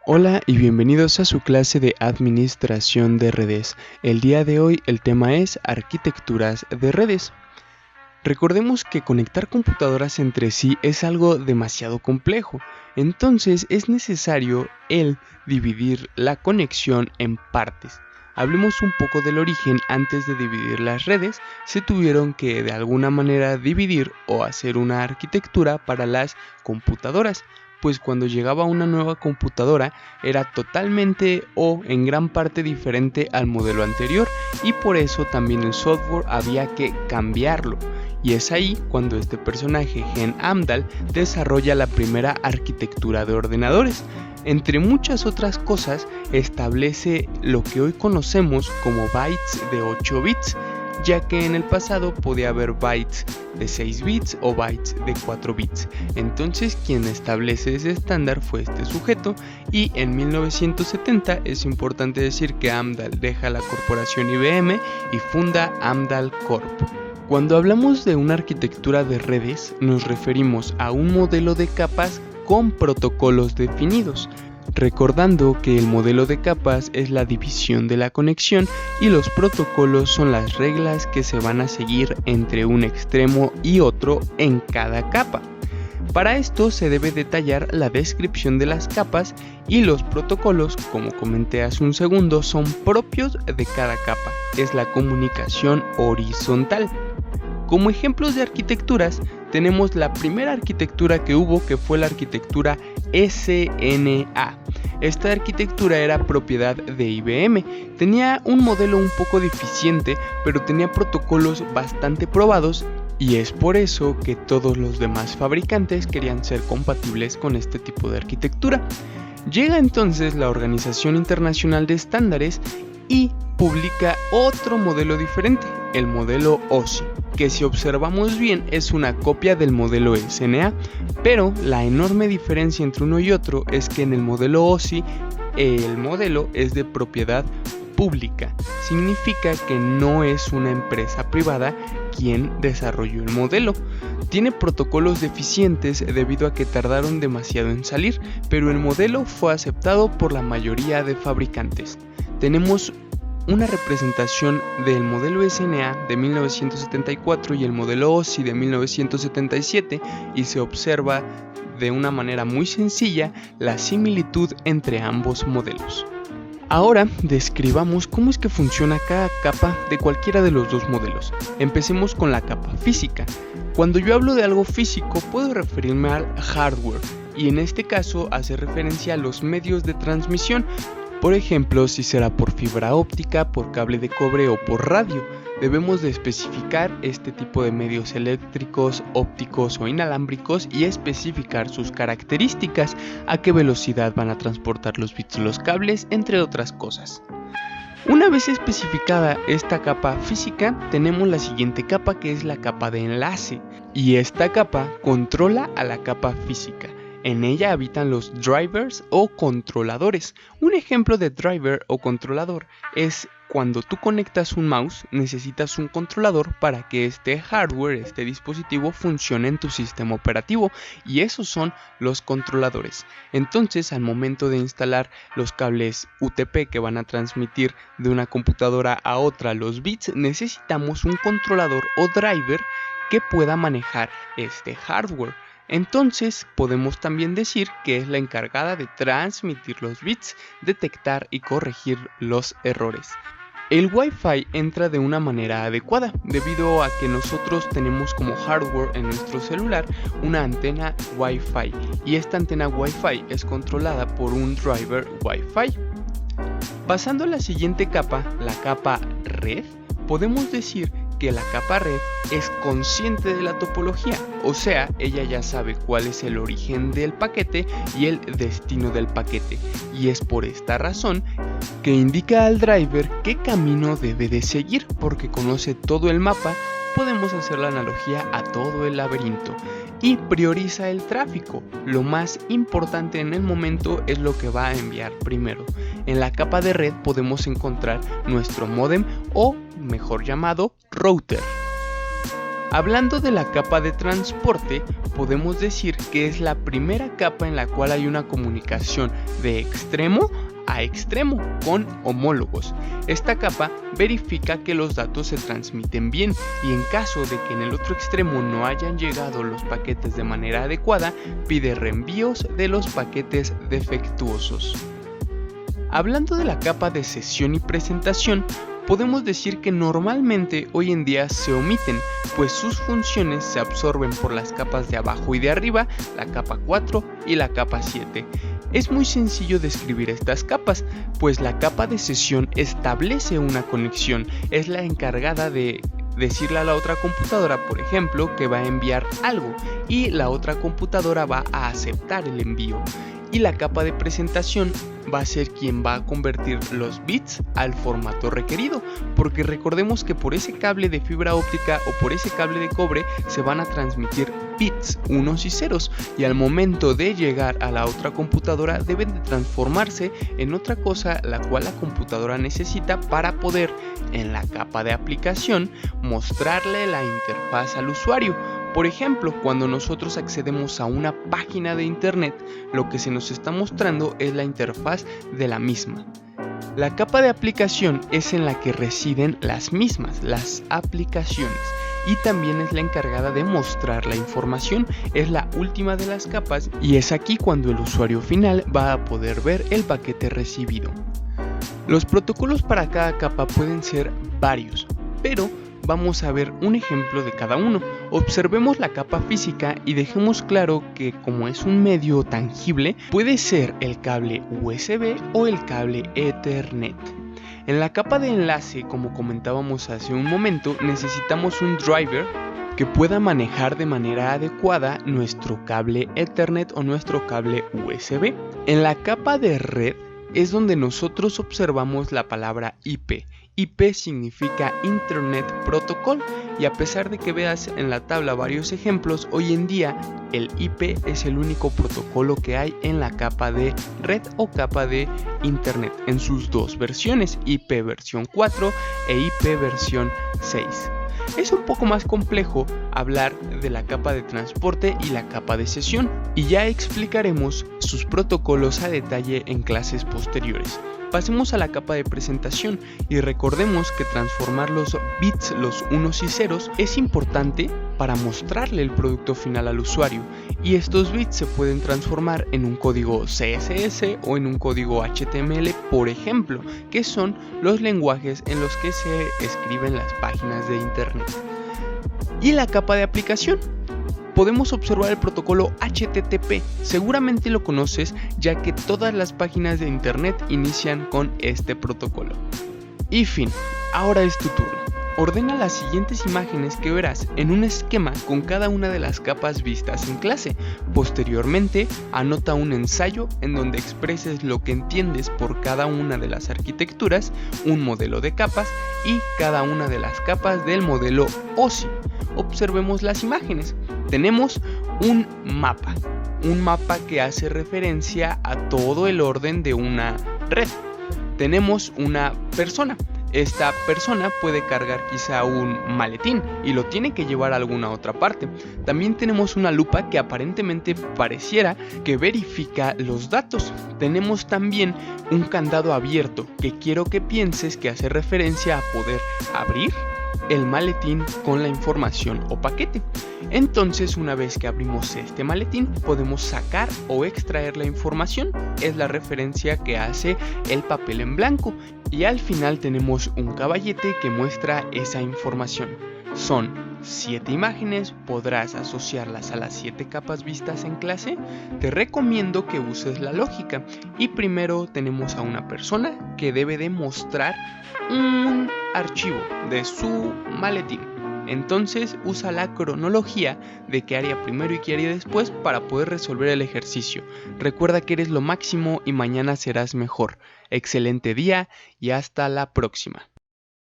Hola y bienvenidos a su clase de Administración de Redes. El día de hoy el tema es Arquitecturas de Redes. Recordemos que conectar computadoras entre sí es algo demasiado complejo, entonces es necesario dividir la conexión en partes. Hablemos un poco del origen. Antes de dividir las redes, se tuvieron que de alguna manera dividir o hacer una arquitectura para las computadoras, pues cuando llegaba una nueva computadora era totalmente o en gran parte diferente al modelo anterior, y por eso también el software había que cambiarlo. Y es ahí cuando este personaje, Gen Amdahl, desarrolla la primera arquitectura de ordenadores. Entre muchas otras cosas, establece lo que hoy conocemos como bytes de 8 bits, ya que en el pasado podía haber bytes de 6 bits o bytes de 4 bits. Entonces quien establece ese estándar fue este sujeto, y en 1970 es importante decir que Amdahl deja la corporación IBM y funda Amdahl Corp. Cuando hablamos de una arquitectura de redes, nos referimos a un modelo de capas con protocolos definidos, recordando que el modelo de capas es la división de la conexión y los protocolos son las reglas que se van a seguir entre un extremo y otro en cada capa. Para esto se debe detallar la descripción de las capas, y los protocolos, como comenté hace un segundo, son propios de cada capa. Es la comunicación horizontal. Como ejemplos de arquitecturas, tenemos la primera arquitectura que hubo, que fue la arquitectura SNA. Esta arquitectura era propiedad de IBM. Tenía un modelo un poco deficiente, pero tenía protocolos bastante probados, y es por eso que todos los demás fabricantes querían ser compatibles con este tipo de arquitectura. Llega entonces la Organización Internacional de Estándares y publica otro modelo diferente, el modelo OSI, que si observamos bien es una copia del modelo SNA, pero la enorme diferencia entre uno y otro es que en el modelo OSI el modelo es de propiedad pública. Significa que no es una empresa privada quien desarrolló el modelo. Tiene protocolos deficientes debido a que tardaron demasiado en salir, pero el modelo fue aceptado por la mayoría de fabricantes. Tenemos una representación del modelo SNA de 1974 y el modelo OSI de 1977, y se observa de una manera muy sencilla la similitud entre ambos modelos. Ahora describamos cómo es que funciona cada capa de cualquiera de los dos modelos. Empecemos con la capa física. Cuando yo hablo de algo físico, puedo referirme al hardware, y en este caso hace referencia a los medios de transmisión. Por ejemplo, si será por fibra óptica, por cable de cobre o por radio. Debemos de especificar este tipo de medios eléctricos, ópticos o inalámbricos, y especificar sus características, a qué velocidad van a transportar los bits de los cables, entre otras cosas. Una vez especificada esta capa física, tenemos la siguiente capa, que es la capa de enlace, y esta capa controla a la capa física. En ella habitan los drivers o controladores. Un ejemplo de driver o controlador es cuando tú conectas un mouse, necesitas un controlador para que este hardware, este dispositivo, funcione en tu sistema operativo, y esos son los controladores. Entonces, al momento de instalar los cables UTP que van a transmitir de una computadora a otra los bits, necesitamos un controlador o driver que pueda manejar este hardware. Entonces podemos también decir que es la encargada de transmitir los bits, detectar y corregir los errores. El Wi-Fi entra de una manera adecuada, debido a que nosotros tenemos como hardware en nuestro celular una antena Wi-Fi, y esta antena Wi-Fi es controlada por un driver Wi-Fi. Pasando a la siguiente capa, la capa red, podemos decir que la capa red es consciente de la topología, o sea, ella ya sabe cuál es el origen del paquete y el destino del paquete, y es por esta razón que indica al driver qué camino debe de seguir, porque conoce todo el mapa. Podemos hacer la analogía a todo el laberinto, y prioriza el tráfico. Lo más importante en el momento es lo que va a enviar primero. En la capa de red podemos encontrar nuestro módem, o mejor llamado router. Hablando de la capa de transporte, podemos decir que es la primera capa en la cual hay una comunicación de extremo a extremo con homólogos. Esta capa verifica que los datos se transmiten bien y en caso de que en el otro extremo no hayan llegado los paquetes de manera adecuada, pide reenvíos de los paquetes defectuosos. Hablando de la capa de sesión y presentación, podemos decir que normalmente hoy en día se omiten, pues sus funciones se absorben por las capas de abajo y de arriba, la capa 4 y la capa 7. Es muy sencillo describir estas capas, pues la capa de sesión establece una conexión, es la encargada de decirle a la otra computadora, por ejemplo, que va a enviar algo y la otra computadora va a aceptar el envío. Y la capa de presentación va a ser quien va a convertir los bits al formato requerido, porque recordemos que por ese cable de fibra óptica o por ese cable de cobre se van a transmitir bits, unos y ceros, y al momento de llegar a la otra computadora deben de transformarse en otra cosa la cual la computadora necesita para poder en la capa de aplicación mostrarle la interfaz al usuario. Por ejemplo, cuando nosotros accedemos a una página de internet, lo que se nos está mostrando es la interfaz de la misma. La capa de aplicación es en la que residen las mismas, las aplicaciones, y también es la encargada de mostrar la información, es la última de las capas y es aquí cuando el usuario final va a poder ver el paquete recibido. Los protocolos para cada capa pueden ser varios, pero vamos a ver un ejemplo de cada uno. Observemos la capa física y dejemos claro que como es un medio tangible, puede ser el cable USB o el cable Ethernet. En la capa de enlace, como comentábamos hace un momento, necesitamos un driver que pueda manejar de manera adecuada nuestro cable Ethernet o nuestro cable USB. En la capa de red es donde nosotros observamos la palabra IP. IP significa Internet Protocol y a pesar de que veas en la tabla varios ejemplos, hoy en día el IP es el único protocolo que hay en la capa de red o capa de Internet en sus dos versiones, IP versión 4 e IP versión 6. Es un poco más complejo hablar de la capa de transporte y la capa de sesión, y ya explicaremos sus protocolos a detalle en clases posteriores. Pasemos a la capa de presentación y recordemos que transformar los bits, los unos y ceros, es importante para mostrarle el producto final al usuario, y estos bits se pueden transformar en un código CSS o en un código HTML, por ejemplo, que son los lenguajes en los que se escriben las páginas de internet. Y la capa de aplicación. Podemos observar el protocolo HTTP, seguramente lo conoces ya que todas las páginas de internet inician con este protocolo. Y fin, ahora es tu turno. Ordena las siguientes imágenes que verás en un esquema con cada una de las capas vistas en clase. Posteriormente, anota un ensayo en donde expreses lo que entiendes por cada una de las arquitecturas, un modelo de capas y cada una de las capas del modelo OSI. Observemos las imágenes. Tenemos un mapa que hace referencia a todo el orden de una red. Tenemos una persona. Esta persona puede cargar quizá un maletín y lo tiene que llevar a alguna otra parte. También tenemos una lupa que aparentemente pareciera que verifica los datos. Tenemos también un candado abierto que quiero que pienses que hace referencia a poder abrir el maletín con la información o paquete. Entonces, una vez que abrimos este maletín, podemos sacar o extraer la información. Es la referencia que hace el papel en blanco. Y al final tenemos un caballete que muestra esa información. Son 7 imágenes, podrás asociarlas a las 7 capas vistas en clase. Te recomiendo que uses la lógica. Y primero tenemos a una persona que debe de mostrar un archivo de su maletín. Entonces usa la cronología de qué haría primero y qué haría después para poder resolver el ejercicio. Recuerda que eres lo máximo y mañana serás mejor. Excelente día y hasta la próxima.